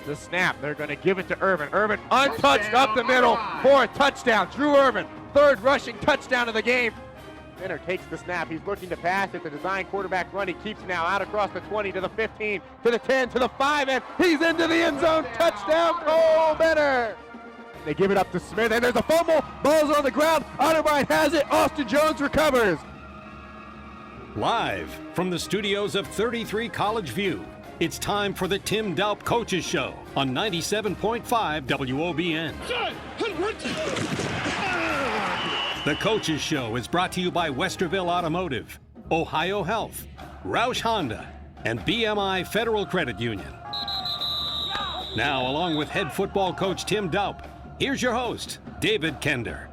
the snap. They're going to give it to Irvin. Irvin untouched up the middle for a touchdown. Drew Irvin, third rushing touchdown of the game. Benner takes the snap. He's looking to pass at the design quarterback run. He keeps now out across the 20 to the 15 to the 10 to the 5, and he's into the end zone. Touchdown, Cole Benner. They give it up to Smith, and there's a fumble. Ball's on the ground. Otterbein has it. Austin Jones recovers. Live from the studios of 33 College View, it's time for the Tim Doup Coaches Show on 97.5 WOBN. The Coaches Show is brought to you by Westerville Automotive, Ohio Health, Roush Honda, and BMI Federal Credit Union. Now, along with head football coach Tim Doup, here's your host, David Kender.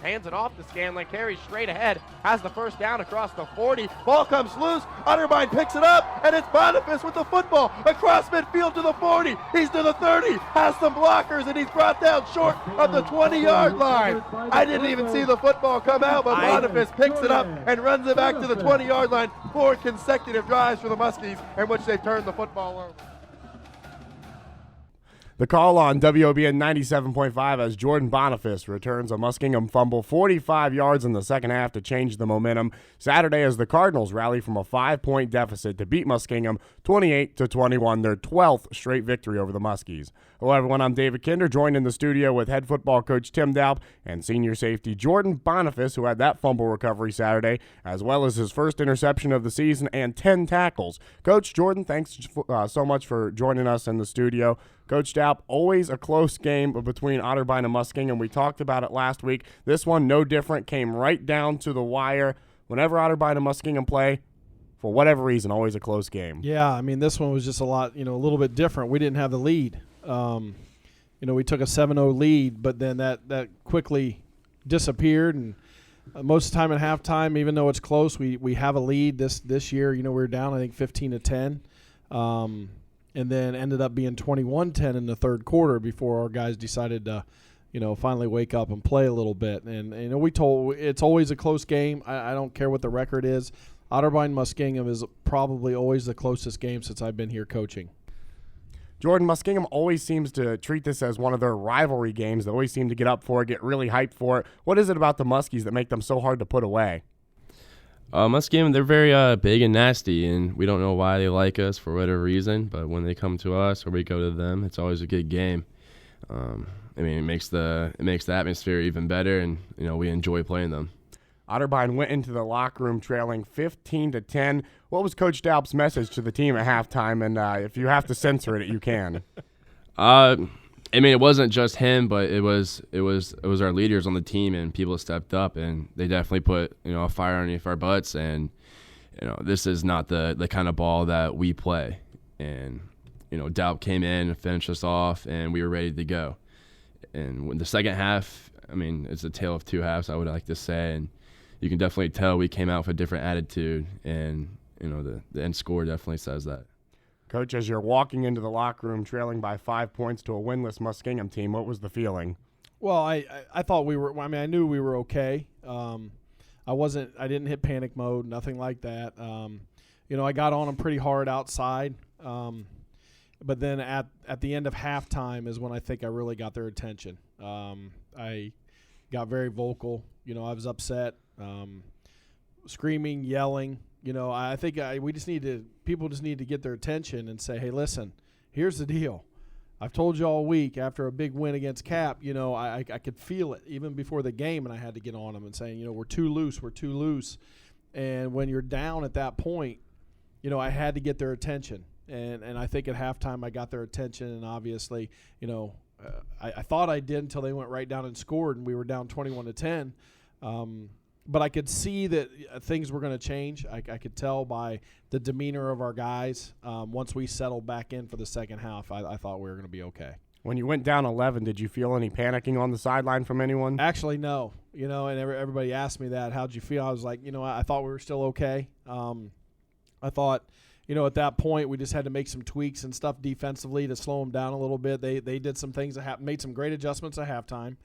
Hands it off to Scanlon, carries straight ahead, has the first down across the 40. Ball comes loose, Otterbein picks it up, and it's Bonifas with the football across midfield to the 40. He's to the 30, has some blockers, and he's brought down short of the 20-yard line. I didn't even see the football come out, but Bonifas picks it up and runs it back to the 20-yard line. 4 consecutive drives for the Muskies in which they turned the football over. The call on WOBN 97.5 as Joran Bonifas returns a Muskingum fumble 45 yards in the second half to change the momentum. Saturday as the Cardinals rally from a 5-point deficit to beat Muskingum 28-21, their 12th straight victory over the Muskies. Hello everyone, I'm David Kinder, joined in the studio with head football coach Tim Doup and senior safety Joran Bonifas, who had that fumble recovery Saturday, as well as his first interception of the season and 10 tackles. Coach Jordan, thanks so much for joining us in the studio. Coach Doup, always a close game between Otterbein and Muskingum. We talked about it last week. This one, no different, came right down to the wire. Whenever Otterbein and Muskingum play, for whatever reason, always a close game. Yeah, I mean, this one was just a little bit different. We didn't have the lead. We took a 7-0 lead, but then that quickly disappeared. And most of the time at halftime, even though it's close, we have a lead this year. We were down, I think, 15-10. And then ended up being 21-10 in the third quarter before our guys decided to, finally wake up and play a little bit. And it's always a close game. I don't care what the record is. Otterbein Muskingum is probably always the closest game since I've been here coaching. Jordan, Muskingum always seems to treat this as one of their rivalry games. They always seem to get up for it, get really hyped for it. What is it about the Muskies that make them so hard to put away? Muskingum, they're very big and nasty, and we don't know why they like us for whatever reason, but when they come to us or we go to them, it's always a good game. It makes the atmosphere even better, and we enjoy playing them. Otterbein went into the locker room trailing 15-10. What was Coach Daup's message to the team at halftime? And if you have to censor it, you can. It wasn't just him, but it was our leaders on the team and people that stepped up, and they definitely put a fire underneath our butts. And this is not the kind of ball that we play. And Doup came in and finished us off, and we were ready to go. And when the second half, it's a tale of two halves, I would like to say, and you can definitely tell we came out with a different attitude, and the end score definitely says that. Coach, as you're walking into the locker room trailing by 5 points to a winless Muskingum team, what was the feeling? Well, I thought we were. I knew we were okay. I didn't hit panic mode, nothing like that. I got on them pretty hard outside. But then at the end of halftime is when I think I really got their attention. I got very vocal. I was upset, screaming, yelling. I think people just need to get their attention and say, hey, listen, here's the deal. I've told you all week after a big win against Cap, I could feel it even before the game, and I had to get on them and saying, we're too loose. And when you're down at that point, I had to get their attention. And I think at halftime I got their attention, and obviously, I thought I did until they went right down and scored, and we were down 21-10. But I could see that things were going to change. I could tell by the demeanor of our guys. Once we settled back in for the second half, I thought we were going to be okay. When you went down 11, did you feel any panicking on the sideline from anyone? Actually, no. And everybody asked me that. How'd you feel? I was like, I thought we were still okay. I thought, at that point, we just had to make some tweaks and stuff defensively to slow them down a little bit. They did some things that made some great adjustments at halftime.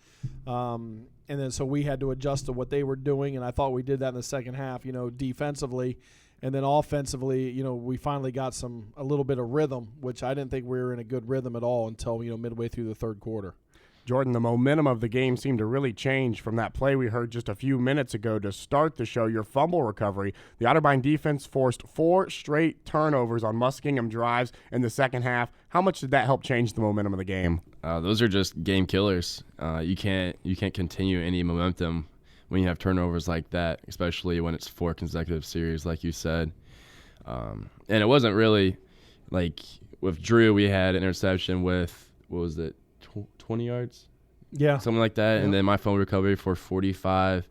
And then so we had to adjust to what they were doing, and I thought we did that in the second half, defensively. And then offensively, we finally got a little bit of rhythm, which I didn't think we were in a good rhythm at all until, midway through the third quarter. Jordan, the momentum of the game seemed to really change from that play we heard just a few minutes ago to start the show, your fumble recovery. The Otterbein defense forced 4 straight turnovers on Muskingum drives in the second half. How much did that help change the momentum of the game? Those are just game killers. You can't continue any momentum when you have turnovers like that, especially when it's 4 consecutive series, like you said. And it wasn't really like with Drew, we had an interception with, 20 yards? Yeah. Something like that. Yep. And then my fumble recovery for 45,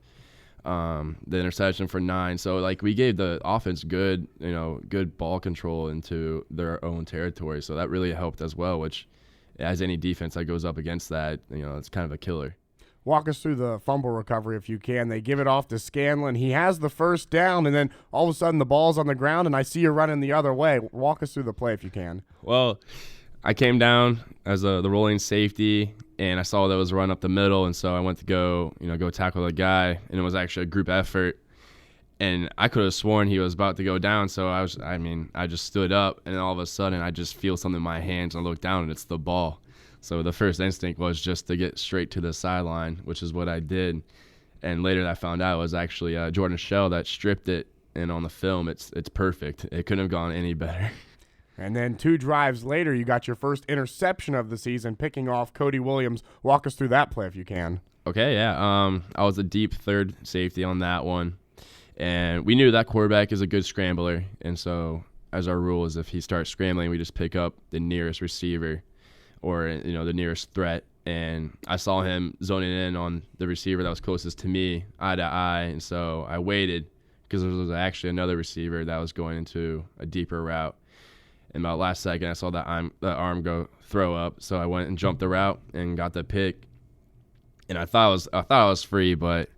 the interception for 9. So, like, we gave the offense good ball control into their own territory. So that really helped as well, which as any defense that goes up against that, it's kind of a killer. Walk us through the fumble recovery if you can. They give it off to Scanlon. He has the first down, and then all of a sudden the ball's on the ground, and I see you running the other way. Walk us through the play if you can. Well, I came down as the rolling safety, and I saw that was a run up the middle, and so I went to go tackle the guy, and it was actually a group effort. And I could have sworn he was about to go down, so I just stood up, and then all of a sudden I just feel something in my hands, and I look down, and it's the ball. So the first instinct was just to get straight to the sideline, which is what I did. And later I found out it was actually Jordan Shell that stripped it, and on the film it's perfect. It couldn't have gone any better. And then 2 drives later, you got your first interception of the season, picking off Cody Williams. Walk us through that play if you can. Okay, yeah. I was a deep third safety on that one. And we knew that quarterback is a good scrambler. And so as our rule is if he starts scrambling, we just pick up the nearest receiver or, the nearest threat. And I saw him zoning in on the receiver that was closest to me, eye to eye. And so I waited because there was actually another receiver that was going into a deeper route. And about last second, I saw that arm go throw up, so I went and jumped the route and got the pick. And I thought I was free, but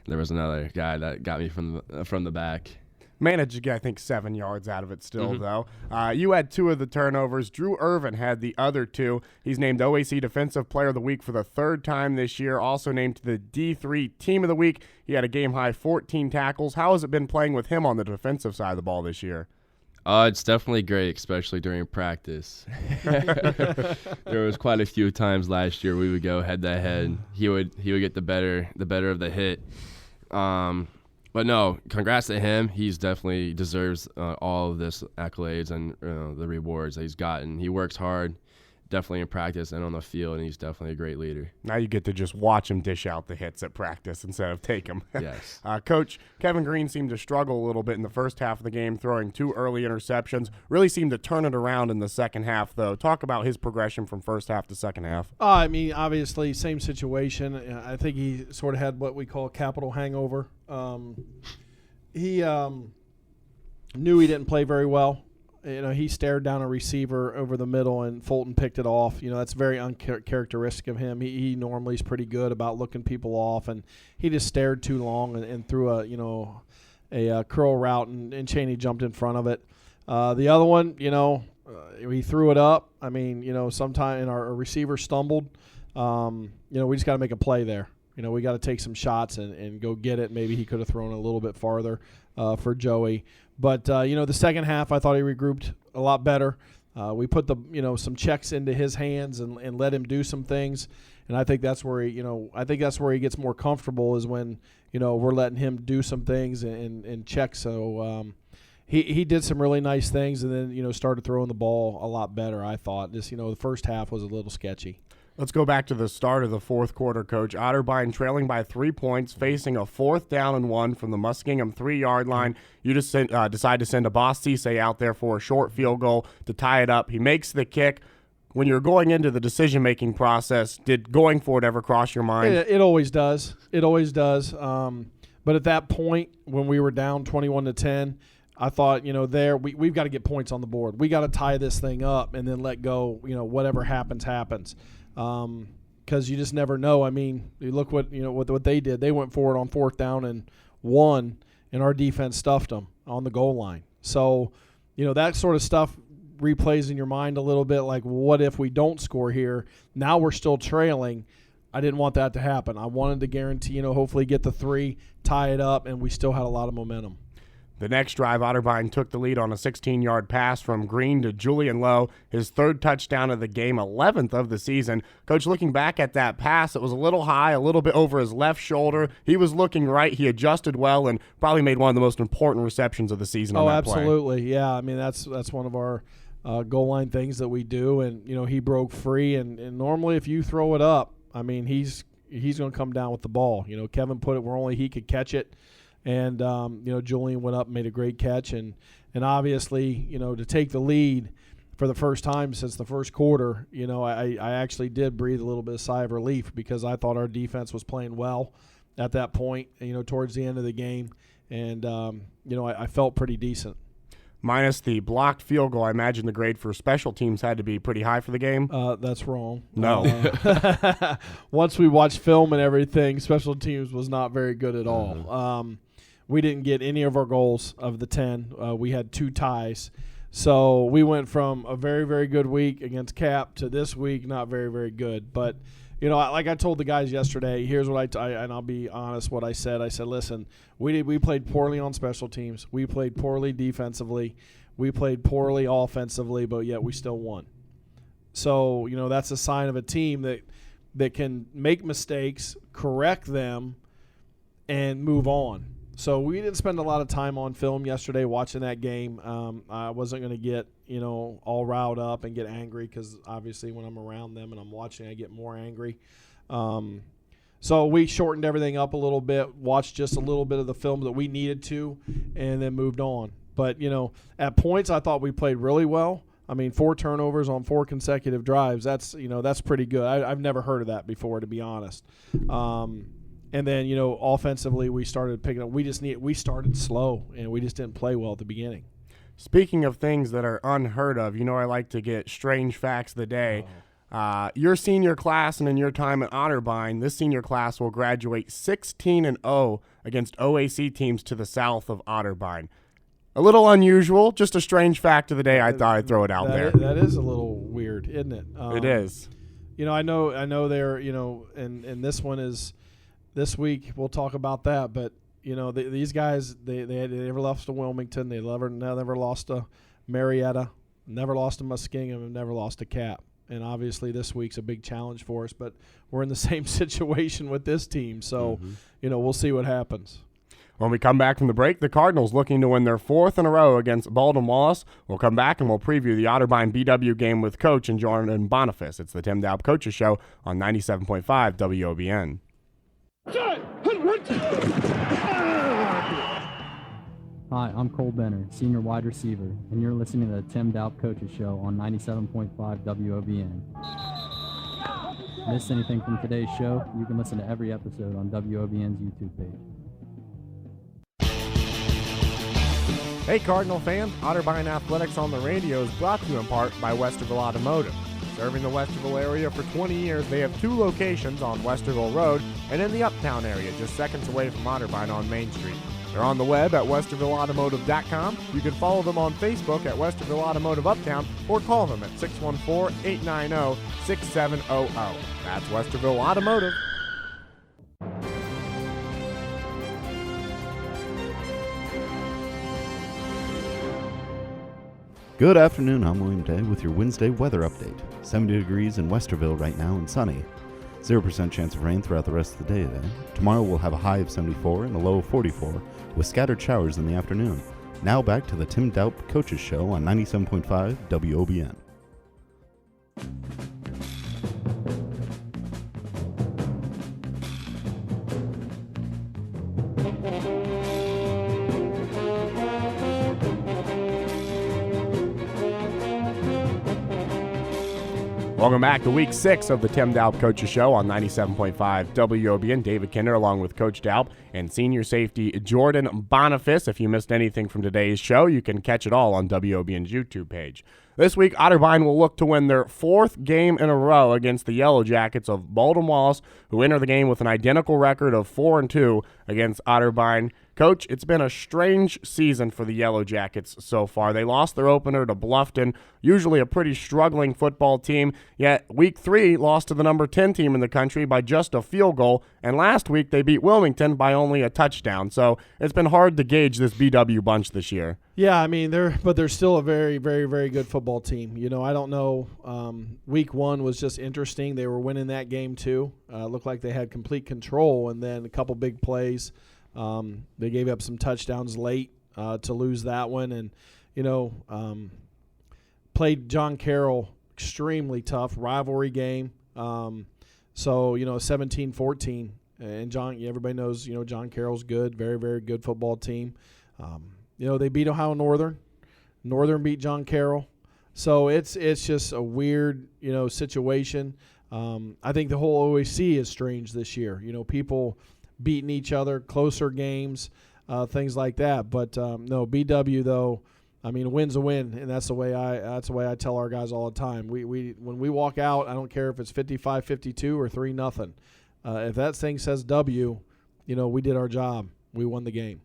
there was another guy that got me from the back. Managed to get, I think, 7 yards out of it still, though. You had 2 of the turnovers. Drew Irvin had the other 2. He's named OAC Defensive Player of the Week for the 3rd time this year, also named to the D3 Team of the Week. He had a game-high 14 tackles. How has it been playing with him on the defensive side of the ball this year? It's definitely great, especially during practice. There was quite a few times last year we would go head to head. He would get the better of the hit. But no, congrats to him. He's definitely deserves all of this accolades and the rewards that he's gotten. He works hard, definitely in practice and on the field, and he's definitely a great leader. Now you get to just watch him dish out the hits at practice instead of take them. Yes. Coach, Kevin Green seemed to struggle a little bit in the first half of the game, throwing 2 early interceptions. Really seemed to turn it around in the second half, though. Talk about his progression from first half to second half. Obviously, same situation. I think he sort of had what we call a capital hangover. He knew he didn't play very well. He stared down a receiver over the middle, and Fulton picked it off. That's very uncharacteristic of him. He normally is pretty good about looking people off, and he just stared too long and threw a curl route, and Chaney jumped in front of it. The other one, he threw it up. Sometime our receiver stumbled. We just got to make a play there. We got to take some shots and go get it. Maybe he could have thrown a little bit farther for Joey. But, the second half, I thought he regrouped a lot better. We put some checks into his hands and let him do some things. And I think that's where he gets more comfortable is when, we're letting him do some things and check. So he did some really nice things and then, started throwing the ball a lot better, I thought. Just, the first half was a little sketchy. Let's go back to the start of the fourth quarter, Coach. Otterbein trailing by 3 points, facing a 4th down and 1 from the Muskingum 3-yard line. You just decide to send a Boss Cisse out there for a short field goal to tie it up. He makes the kick. When you're going into the decision-making process, did going for it ever cross your mind? It always does. It always does. But at that point, when we were down 21-10, I thought, we've got to get points on the board. We got to tie this thing up and then let go. Whatever happens, happens. Because you just never know. You look what they did. They went for it on 4th down and 1, and our defense stuffed them on the goal line. So, that sort of stuff replays in your mind a little bit. Like, what if we don't score here? Now we're still trailing. I didn't want that to happen. I wanted to guarantee, hopefully get the 3, tie it up, and we still had a lot of momentum. The next drive, Otterbein took the lead on a 16-yard pass from Green to Julian Lowe, his third touchdown of the game, 11th of the season. Coach, looking back at that pass, it was a little high, a little bit over his left shoulder. He was looking right. He adjusted well and probably made one of the most important receptions of the season on that play. Oh, absolutely. Yeah, I mean, that's one of our goal line things that we do. And, he broke free. And normally if you throw it up, I mean, he's going to come down with the ball. Kevin put it where only he could catch it. And, Julian went up and made a great catch. And obviously, to take the lead for the first time since the first quarter, I actually did breathe a little bit of sigh of relief because I thought our defense was playing well at that point, towards the end of the game. And, I felt pretty decent. Minus the blocked field goal, I imagine the grade for special teams had to be pretty high for the game. That's wrong. No. Once we watched film and everything, special teams was not very good at all. We didn't get any of our goals of the 10. We had 2 ties. So we went from a very, very good week against Cap to this week not very, very good. But, like I told the guys yesterday, here's what and I'll be honest what I said. I said, listen, we played poorly on special teams. We played poorly defensively. We played poorly offensively, but yet we still won. So, that's a sign of a team that can make mistakes, correct them, and move on. So we didn't spend a lot of time on film yesterday watching that game. I wasn't going to get, all riled up and get angry because obviously when I'm around them and I'm watching, I get more angry. So we shortened everything up a little bit, watched just a little bit of the film that we needed to, and then moved on. But, at points I thought we played really well. I mean, 4 turnovers on 4 consecutive drives, that's pretty good. I've never heard of that before, to be honest. And then, offensively, we started picking up. We started slow, and we just didn't play well at the beginning. Speaking of things that are unheard of, I like to get strange facts of the day. Your senior class and in your time at Otterbein, this senior class will graduate 16-0 against OAC teams to the south of Otterbein. A little unusual, just a strange fact of the day. I thought I'd throw it out there. That is a little weird, isn't it? It is. I know they're, and this one is – this week we'll talk about that, but these guys they never lost to Wilmington, they never lost to Marietta, never lost to Muskingum, and never lost to Cap. And obviously this week's a big challenge for us, but we're in the same situation with this team, so we'll see what happens. When we come back from the break, the Cardinals looking to win their 4th in a row against Baldwin Wallace. We'll come back and we'll preview the Otterbein BW game with Coach and Joran Bonifas. It's the Tim Doup Coaches Show on 97.5 WOBN. Hi, I'm Cole Benner, senior wide receiver, and you're listening to the Tim Doup Coaches Show on 97.5 WOBN. Miss anything from today's show? You can listen to every episode on WOBN's YouTube page. Hey Cardinal fans, Otterbein Athletics on the Radio is brought to you in part by Westerville Automotive. Serving the Westerville area for 20 years, they have 2 locations on Westerville Road and in the Uptown area, just seconds away from Otterbein on Main Street. They're on the web at westervilleautomotive.com. You can follow them on Facebook at Westerville Automotive Uptown or call them at 614-890-6700. That's Westerville Automotive. Good afternoon, I'm William Day with your Wednesday weather update. 70 degrees in Westerville right now and sunny. 0% chance of rain throughout the rest of the day then. Tomorrow we'll have a high of 74 and a low of 44 with scattered showers in the afternoon. Now back to the Tim Doup Coaches Show on 97.5 WOBN. Welcome back to Week 6 of the Tim Doup Coaches Show on 97.5 WOBN. David Kinder along with Coach Doup and senior safety Joran Bonifas. If you missed anything from today's show, you can catch it all on WOBN's YouTube page. This week, Otterbein will look to win their 4th game in a row against the Yellow Jackets of Baldwin Wallace, who enter the game with an identical record of 4-2 against Otterbein. Coach, it's been a strange season for the Yellow Jackets so far. They lost their opener to Bluffton, usually a pretty struggling football team, yet Week 3 lost to the number 10 team in the country by just a field goal, and last week they beat Wilmington by only a touchdown. So it's been hard to gauge this BW bunch this year. Yeah, I mean, they're still a very, very, very good football team. You know, I don't know. Week 1 was just interesting. They were winning that game too. Looked like they had complete control, and then a couple big plays. They gave up some touchdowns late to lose that one, and played John Carroll extremely tough rivalry game. So 17-14, and everybody knows John Carroll's good, very, very good football team. They beat Ohio Northern. Northern beat John Carroll. So it's just a weird, situation. I think the whole OAC is strange this year. People beating each other, closer games, things like that. But no, BW though, I mean, a win's a win, and that's the way I tell our guys all the time. We when we walk out, I don't care if it's 55-52 or 3-0. If that thing says W, we did our job. We won the game.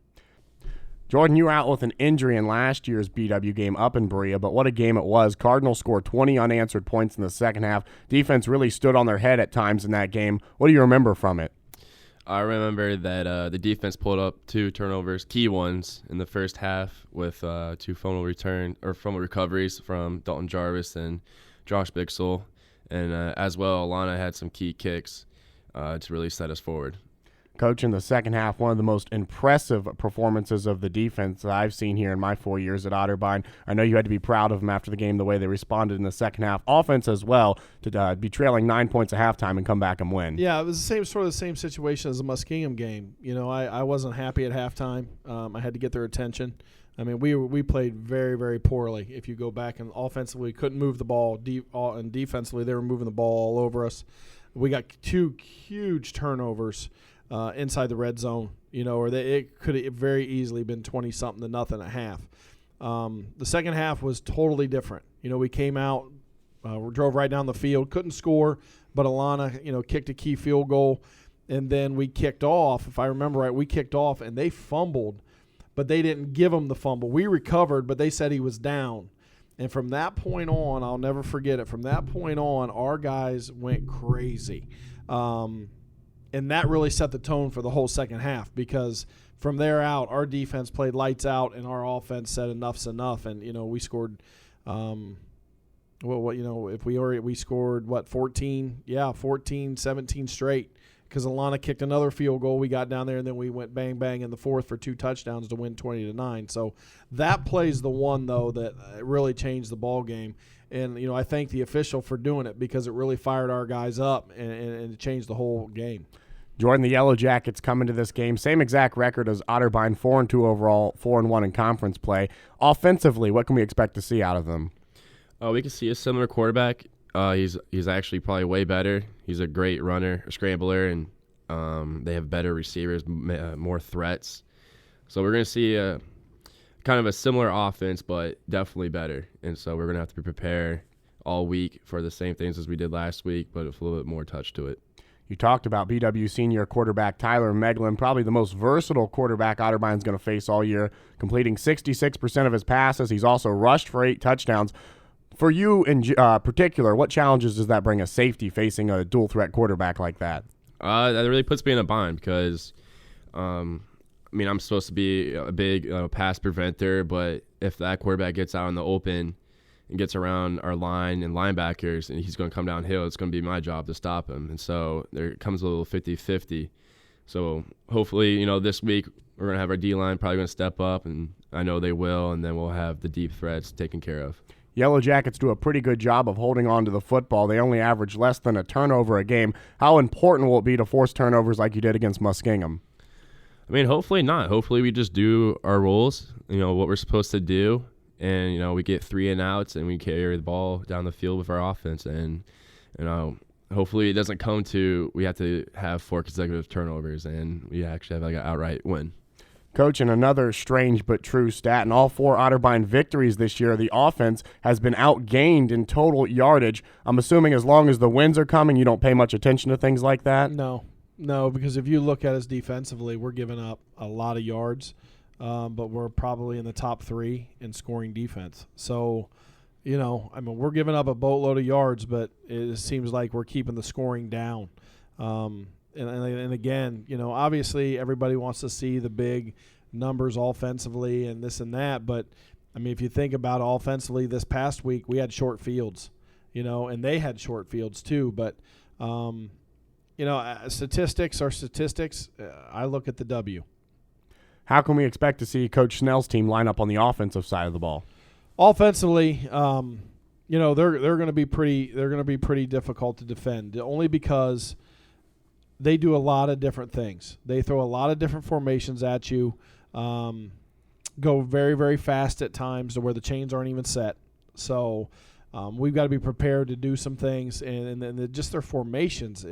Jordan, you were out with an injury in last year's BW game up in Berea, but what a game it was. Cardinals scored 20 unanswered points in the second half. Defense really stood on their head at times in that game. What do you remember from it? I remember that the defense pulled up 2 turnovers, key ones, in the first half with 2 fumble recoveries from Dalton Jarvis and Josh Bixel. And as well, Alana had some key kicks to really set us forward. Coach, in the second half, one of the most impressive performances of the defense that I've seen here in my 4 years at Otterbein. I know you had to be proud of them after the game, the way they responded in the second half. Offense as well, to be trailing 9 points at halftime and come back and win. Yeah, it was the same situation as the Muskingum game. I wasn't happy at halftime. I had to get their attention. I mean, we played very, very poorly. If you go back, and offensively couldn't move the ball, and defensively they were moving the ball all over us. We got 2 huge turnovers inside the red zone, or it could have very easily been 20-something to nothing at half. The second half was totally different. We came out, we drove right down the field, couldn't score, but Alana, kicked a key field goal, and then we kicked off. If I remember right, we kicked off, and they fumbled, but they didn't give him the fumble. We recovered, but they said he was down. And from that point on, I'll never forget it, from that point on, our guys went crazy. And that really set the tone for the whole second half, because from there out, our defense played lights out and our offense said enough's enough. And, we scored, we scored, 14? Yeah, 14, 17 straight, because Alana kicked another field goal. We got down there, and then we went bang, bang in the fourth for 2 touchdowns to win 20-9. So that play's the one, though, that really changed the ball game. And, I thank the official for doing it, because it really fired our guys up and it changed the whole game. Jordan, the Yellow Jackets come into this game, same exact record as Otterbein, 4-2 overall, 4-1 in conference play. Offensively, what can we expect to see out of them? We can see a similar quarterback. He's actually probably way better. He's a great runner, a scrambler, and they have better receivers, more threats. So we're going to see kind of a similar offense, but definitely better. And so we're going to have to be prepared all week for the same things as we did last week, but with a little bit more touch to it. You talked about BW senior quarterback Tyler Meglin, probably the most versatile quarterback Otterbein's going to face all year, completing 66% of his passes. He's also rushed for 8 touchdowns. For you in particular, what challenges does that bring a safety facing a dual-threat quarterback like that? That really puts me in a bind, because, I'm supposed to be a big pass preventer, but if that quarterback gets out in the open and gets around our line and linebackers and he's going to come downhill, it's going to be my job to stop him. And so there comes a little 50-50. So hopefully, this week we're going to have our D-line probably going to step up, and I know they will, and then we'll have the deep threats taken care of. Yellow Jackets do a pretty good job of holding on to the football. They only average less than a turnover a game. How important will it be to force turnovers like you did against Muskingum? Hopefully not. Hopefully we just do our roles, what we're supposed to do, and, we get 3 and outs and we carry the ball down the field with our offense. And, hopefully it doesn't come to we have to have 4 consecutive turnovers and we actually have an outright win. Coach, in another strange but true stat, in all 4 Otterbein victories this year, the offense has been outgained in total yardage. I'm assuming as long as the wins are coming, you don't pay much attention to things like that? No. No, because if you look at us defensively, we're giving up a lot of yards, but we're probably in the top 3 in scoring defense. So, we're giving up a boatload of yards, but it seems like we're keeping the scoring down. And again, obviously everybody wants to see the big numbers offensively and this and that, but if you think about offensively this past week, we had short fields, and they had short fields too. But, statistics are statistics. I look at the W. How can we expect to see Coach Snell's team line up on the offensive side of the ball? Offensively, they're going to be pretty difficult to defend, only because they do a lot of different things. They throw a lot of different formations at you. Go very, very fast at times to where the chains aren't even set. So we've got to be prepared to do some things. And just their formations,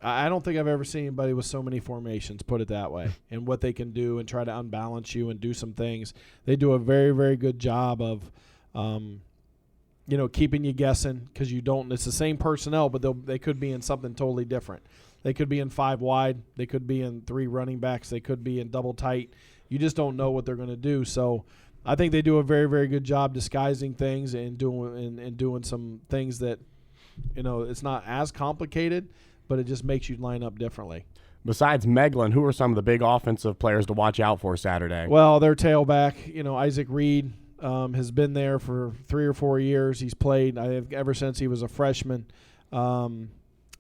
I don't think I've ever seen anybody with so many formations, put it that way, and what they can do and try to unbalance you and do some things. They do a very, very good job of, keeping you guessing, because you don't – it's the same personnel, but they could be in something totally different. They could be in 5 wide. They could be in 3 running backs. They could be in double tight. You just don't know what they're going to do. So I think they do a very, very good job disguising things and doing some things that, it's not as complicated, but it just makes you line up differently. Besides Meglin, who are some of the big offensive players to watch out for Saturday? Well, their tailback, Isaac Reed has been there for 3 or 4 years. He's played ever since he was a freshman.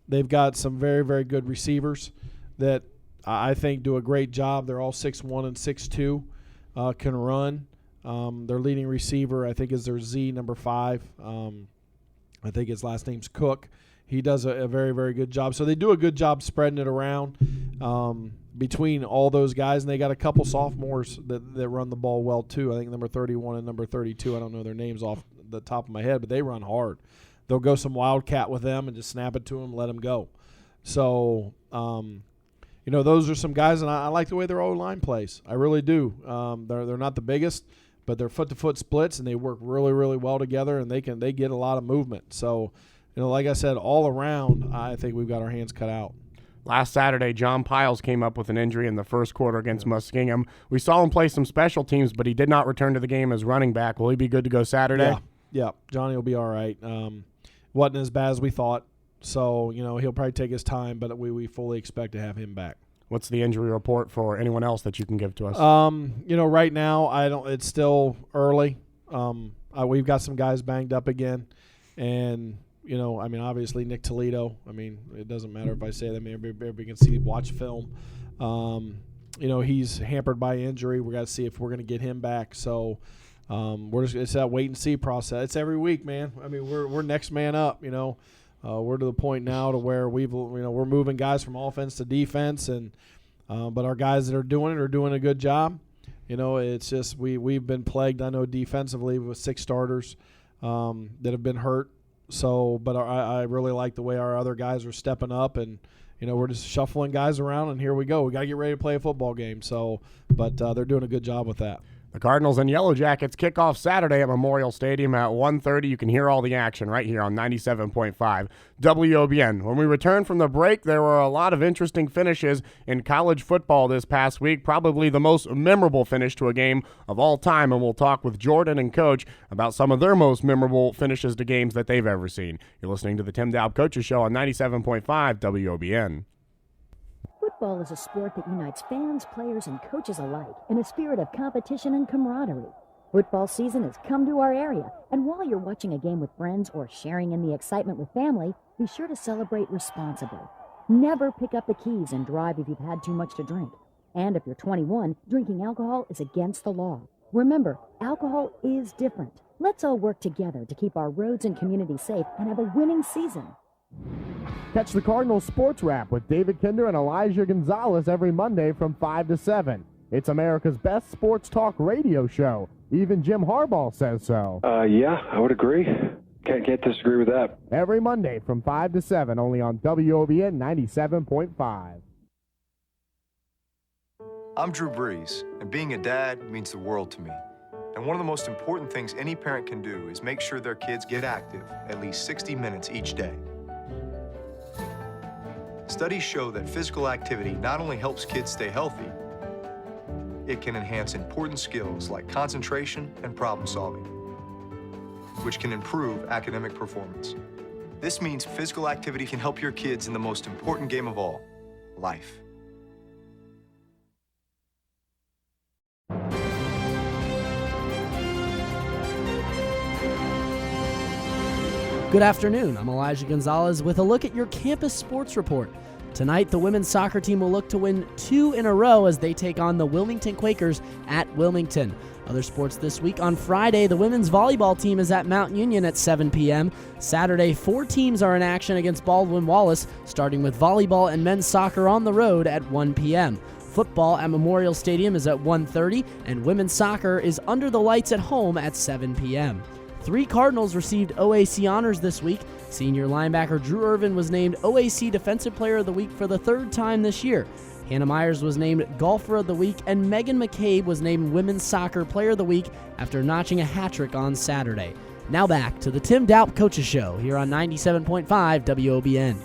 They've got some very, very good receivers that I think do a great job. They're all 6'1" and 6'2", can run. Their leading receiver, I think, is their Z, number 5. I think his last name's Cook. He does a very, very good job. So they do a good job spreading it around between all those guys. And they got a couple sophomores that run the ball well, too. I think number 31 and number 32. I don't know their names off the top of my head, but they run hard. They'll go some wildcat with them and just snap it to them, let them go. So, those are some guys, and I like the way their O-line plays. I really do. They're not the biggest, but they're foot-to-foot splits, and they work really, really well together, and they get a lot of movement. So, like I said, all around, I think we've got our hands cut out. Last Saturday, John Piles came up with an injury in the first quarter against Muskingum. We saw him play some special teams, but he did not return to the game as running back. Will he be good to go Saturday? Yeah, Johnny will be all right. Wasn't as bad as we thought, so he'll probably take his time, but we fully expect to have him back. What's the injury report for anyone else that you can give to us? Right now it's still early. We've got some guys banged up again, and obviously Nick Toledo. It doesn't matter if I say that. Everybody can watch film. He's hampered by injury. We got to see if we're going to get him back. So. It's that wait and see process. It's every week, man. We're next man up. We're to the point now to where we're moving guys from offense to defense, and but our guys that are doing a good job. It's just we've been plagued. I know defensively with 6 starters that have been hurt. So, but I really like the way our other guys are stepping up, and we're just shuffling guys around, and here we go. We got to get ready to play a football game. So, but they're doing a good job with that. The Cardinals and Yellow Jackets kick off Saturday at Memorial Stadium at 1:30. You can hear all the action right here on 97.5 WOBN. When we return from the break, there were a lot of interesting finishes in college football this past week, probably the most memorable finish to a game of all time, and we'll talk with Jordan and Coach about some of their most memorable finishes to games that they've ever seen. You're listening to the Tim Doup Coaches Show on 97.5 WOBN. Football is a sport that unites fans, players, and coaches alike in a spirit of competition and camaraderie. Football season has come to our area, and while you're watching a game with friends or sharing in the excitement with family, be sure to celebrate responsibly. Never pick up the keys and drive if you've had too much to drink. And if you're 21, drinking alcohol is against the law. Remember, alcohol is different. Let's all work together to keep our roads and community safe and have a winning season. Catch the Cardinals Sports Wrap with David Kinder and Elijah Gonzalez every Monday from 5 to 7. It's America's best sports talk radio show. Even Jim Harbaugh says so. Yeah, I would agree. Can't disagree with that. Every Monday from 5 to 7, only on WOBN 97.5. I'm Drew Brees, and being a dad means the world to me. And one of the most important things any parent can do is make sure their kids get active at least 60 minutes each day. Studies show that physical activity not only helps kids stay healthy, it can enhance important skills like concentration and problem solving, which can improve academic performance. This means physical activity can help your kids in the most important game of all, life. Good afternoon. I'm Elijah Gonzalez with a look at your campus sports report. Tonight, the women's soccer team will look to win 2 in a row as they take on the Wilmington Quakers at Wilmington. Other sports this week: on Friday, the women's volleyball team is at Mount Union at 7 p.m. Saturday, 4 teams are in action against Baldwin Wallace, starting with volleyball and men's soccer on the road at 1 p.m. Football at Memorial Stadium is at 1:30, and women's soccer is under the lights at home at 7 p.m. 3 Cardinals received OAC honors this week. Senior linebacker Drew Irvin was named OAC Defensive Player of the Week for the 3rd time this year. Hannah Myers was named Golfer of the Week, and Megan McCabe was named Women's Soccer Player of the Week after notching a hat trick on Saturday. Now back to the Tim Doup Coaches Show here on 97.5 WOBN.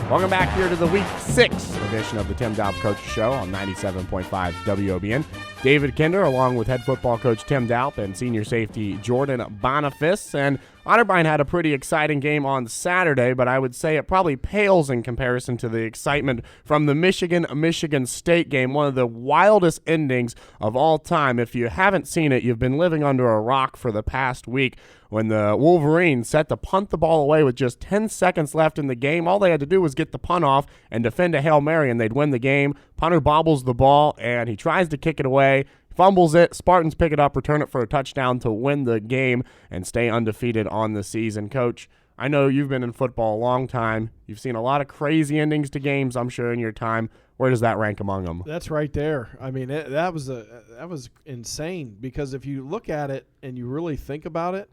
Welcome back here to the Week 6 edition of the Tim Doup Coaches Show on 97.5 WOBN. David Kinder, along with head football coach Tim Doup and senior safety Joran Bonifas. And Otterbein had a pretty exciting game on Saturday, but I would say it probably pales in comparison to the excitement from the Michigan State game, one of the wildest endings of all time. If you haven't seen it, you've been living under a rock for the past week. When the Wolverines set to punt the ball away with just 10 seconds left in the game, all they had to do was get the punt off and defend a Hail Mary, and they'd win the game. Punter bobbles the ball, and he tries to kick it away, fumbles it. Spartans pick it up, return it for a touchdown to win the game and stay undefeated on the season. Coach, I know you've been in football a long time. You've seen a lot of crazy endings to games, I'm sure, in your time. Where does that rank among them? That's right there. I mean, that was insane, because if you look at it and you really think about it,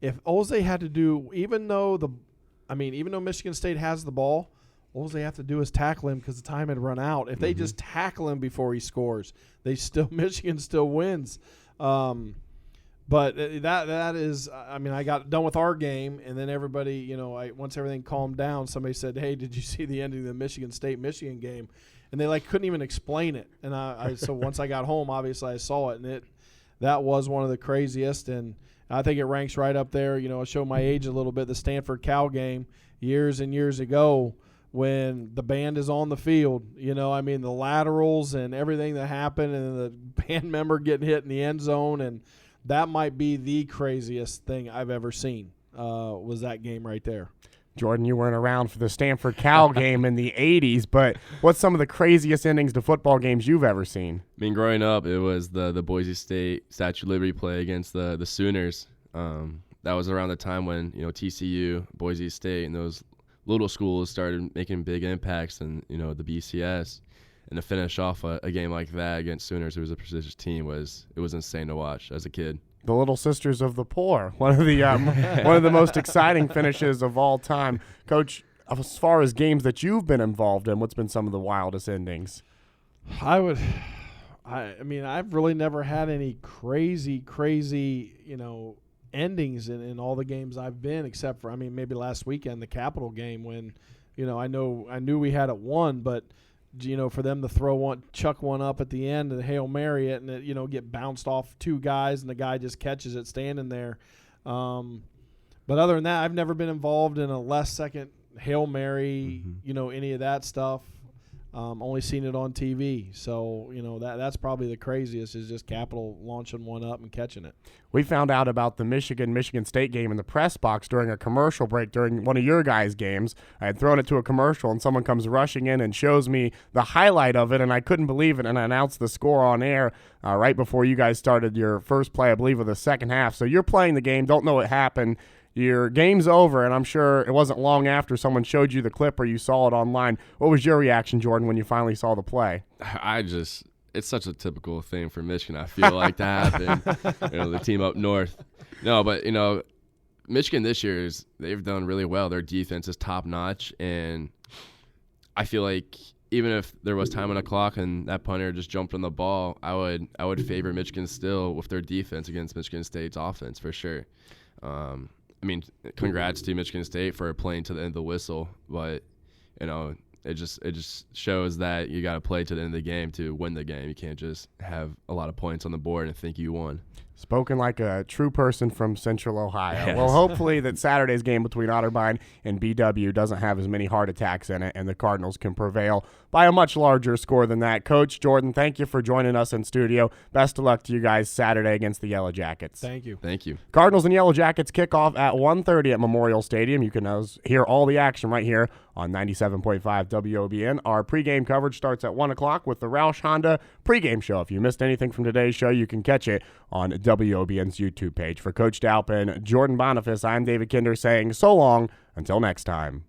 if all they had to do, even though Michigan State has the ball, all they have to do is tackle him because the time had run out. If they just tackle him before he scores, Michigan still wins. But that is, I mean, I got done with our game, and then everybody, once everything calmed down, somebody said, "Hey, did you see the ending of the Michigan State-Michigan game?" And they couldn't even explain it. And so once I got home, obviously I saw it, and that was one of the craziest. And I think it ranks right up there. I'll show my age a little bit. The Stanford Cal game years and years ago, when the band is on the field, the laterals and everything that happened, and the band member getting hit in the end zone, and that might be the craziest thing I've ever seen, was that game right there. Jordan, you weren't around for the Stanford Cal game in the 80s, but what's some of the craziest endings to football games you've ever seen? I mean, growing up, it was the Boise State Statue of Liberty play against the Sooners. That was around the time when, TCU, Boise State, and those little schools started making big impacts in, the BCS. And to finish off a game like that against Sooners, who was a prestigious team, was insane to watch as a kid. The Little Sisters of the Poor, one of the most exciting finishes of all time. Coach, as far as games that you've been involved in, what's been some of the wildest endings? I've really never had any crazy, endings in all the games I've been, except for, maybe last weekend, the Capital game, when, I knew we had it won, but for them to chuck one up at the end and Hail Mary it, and it, get bounced off 2 guys, and the guy just catches it standing there. But other than that, I've never been involved in a last second Hail Mary, any of that stuff. Only seen it on TV. So, that's probably the craziest, is just Capital launching one up and catching it. We found out about the Michigan State game in the press box during a commercial break during one of your guys' games. I had thrown it to a commercial, and someone comes rushing in and shows me the highlight of it, and I couldn't believe it, and I announced the score on air right before you guys started your first play, I believe, of the second half. So you're playing the game, don't know what happened. Your game's over, and I'm sure it wasn't long after someone showed you the clip or you saw it online. What was your reaction, Jordan, when you finally saw the play? It's such a typical thing for Michigan, I feel like, to happen. The team up north. No, but, Michigan this year, they've done really well. Their defense is top-notch, and I feel like even if there was time on the clock and that punter just jumped on the ball, I would favor Michigan still with their defense against Michigan State's offense for sure. I mean, congrats to Michigan State for playing to the end of the whistle, but it just shows that you got to play to the end of the game to win the game. You can't just have a lot of points on the board and think you won. Spoken like a true person from Central Ohio. Yes. Well, hopefully that Saturday's game between Otterbein and BW doesn't have as many heart attacks in it, and the Cardinals can prevail by a much larger score than that. Coach Jordan, thank you for joining us in studio. Best of luck to you guys Saturday against the Yellow Jackets. Thank you. Thank you. Cardinals and Yellow Jackets kick off at 1:30 at Memorial Stadium. You can hear all the action right here on 97.5 WOBN. Our pregame coverage starts at 1 o'clock with the Roush Honda pregame show. If you missed anything from today's show, you can catch it on WOBN's YouTube page. For Coach Doup and Joran Bonifas, I'm David Kinder saying so long until next time.